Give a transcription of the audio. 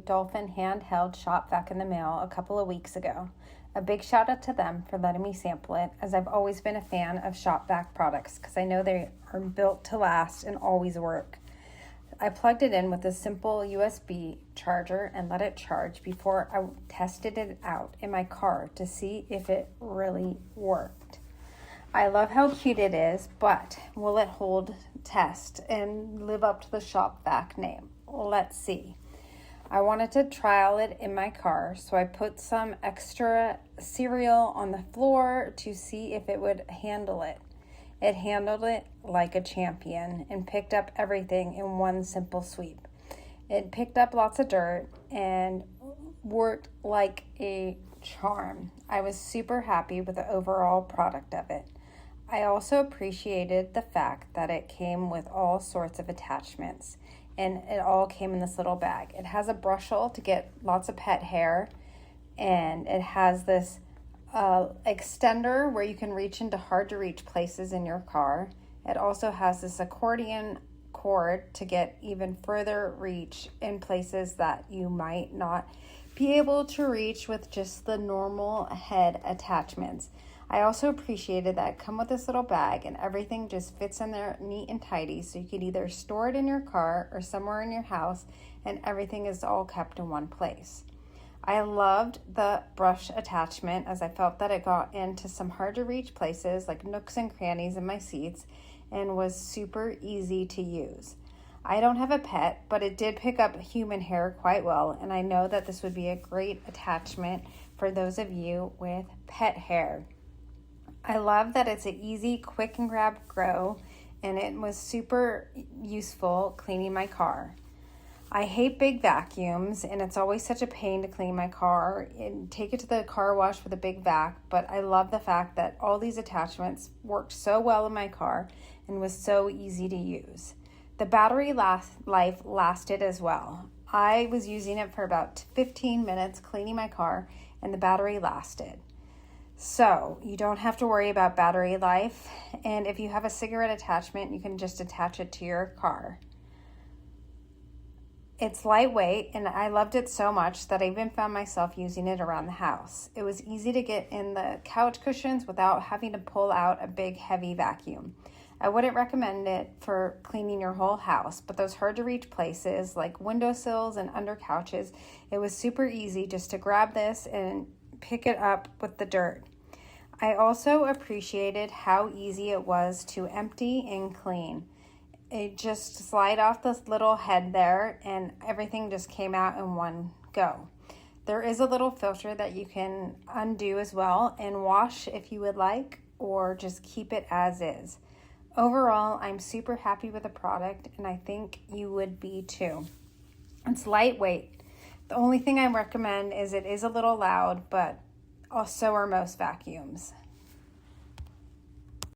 Dolphin Handheld Shop-Vac in the mail a couple of weeks ago. A big shout out to them for letting me sample it, as I've always been a fan of Shop-Vac products because I know they are built to last and always work. I plugged it in with a simple USB charger and let it charge before I tested it out in my car to see if it really worked. I love how cute it is, but will it hold test and live up to the Shop-Vac name? Let's see. I wanted to trial it in my car, so I put some extra cereal on the floor to see if it would handle it. It handled it like a champion and picked up everything in one simple sweep. It picked up lots of dirt and worked like a charm. I was super happy with the overall product of it. I also appreciated the fact that it came with all sorts of attachments and it all came in this little bag. It has a brushel to get lots of pet hair, and it has this extender where you can reach into hard to reach places in your car. It also has this accordion cord to get even further reach in places that you might not be able to reach with just the normal head attachments. I also appreciated that it come with this little bag and everything just fits in there neat and tidy, so you could either store it in your car or somewhere in your house and everything is all kept in one place. I loved the brush attachment, as I felt that it got into some hard to reach places like nooks and crannies in my seats and was super easy to use. I don't have a pet, but it did pick up human hair quite well, and I know that this would be a great attachment for those of you with pet hair. I love that it's an easy, quick and grab grow, and it was super useful cleaning my car. I hate big vacuums, and it's always such a pain to clean my car and take it to the car wash with a big vac, but I love the fact that all these attachments worked so well in my car and was so easy to use. The battery life lasted as well. I was using it for about 15 minutes cleaning my car, and the battery lasted. So you don't have to worry about battery life, and if you have a cigarette attachment, you can just attach it to your car. It's lightweight, and I loved it so much that I even found myself using it around the house. It was easy to get in the couch cushions without having to pull out a big, heavy vacuum. I wouldn't recommend it for cleaning your whole house, but those hard-to-reach places like windowsills and under couches, it was super easy just to grab this and pick it up with the dirt. I also appreciated how easy it was to empty and clean. It just slide off this little head there and everything just came out in one go. There is a little filter that you can undo as well and wash if you would like, or just keep it as is. Overall, I'm super happy with the product, and I think you would be too. It's lightweight. The only thing I recommend is it is a little loud, but so are most vacuums.